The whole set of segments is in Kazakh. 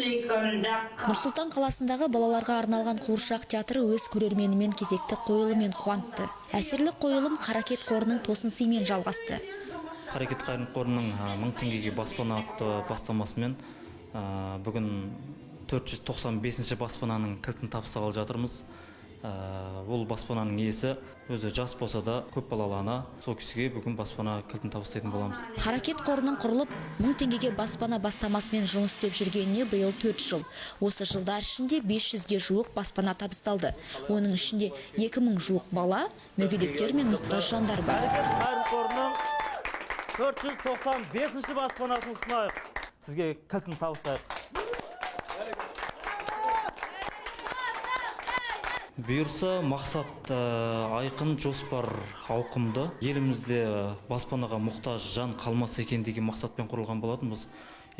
Нұрсұлтан қаласындағы балаларға арналған қуыршақ театры өз көрерменімен кезекті қойылыммен қуантты. Әсерлі қойылым Қаракет қорының тосын сыймен жалғасты. Қаракет қорының 1000 теңгеге баспана атты бастамасымен бүгін 495-ші баспананың кілтін табыстағалы жатырмыз. Ол баспананың иесі өзі жас болса да көп балалы ана, сол кісіге бүгін баспана кілтін табыстайтын боламыз. Қаракет қорының құрылып 1000 теңгеге баспана бастамасымен жұмыс істеп жүргеніне биыл 4 жыл. Осы жылдар ішінде 500-ге жуық баспана табысталды. Оның ішінде 2000 жуық бала, мүгедектер мен мұқтаж жандар бар. Қаракет қорының 495-ші баспанасын ұсынайық. Сізге кілтін табыстайық. Бұйырса, мақсат айқын, жоспар ауқымды. Елімізде баспанаға мұқтаж жан қалмаса екен деген мақсатпен құрылған болатынбыз.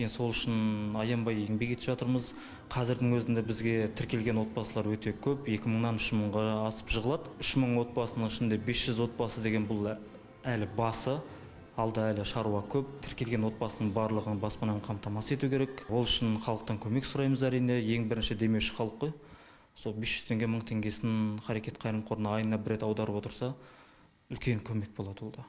Сол үшін аянбай еңбек етіп жатырмыз. Қазірдің өзінде бізге тіркелген отбасылар өте көп, 2000-нан 3000-ға асып жығылады. 3000 отбасының ішінде 500 отбасы деген бұл әлі басы. Алда әлі шаруа көп. Тіркелген отбасының барлығын баспанамен қамтамасыз ету керек. Ол үшін халықтан көмек сұраймыз әрине. Ең бірінші демеуші халық қой. Сол 500 теңге 1000 теңгесін Қаракет қорына айына бір рет аударып отырса, үлкен көмек болады ол да.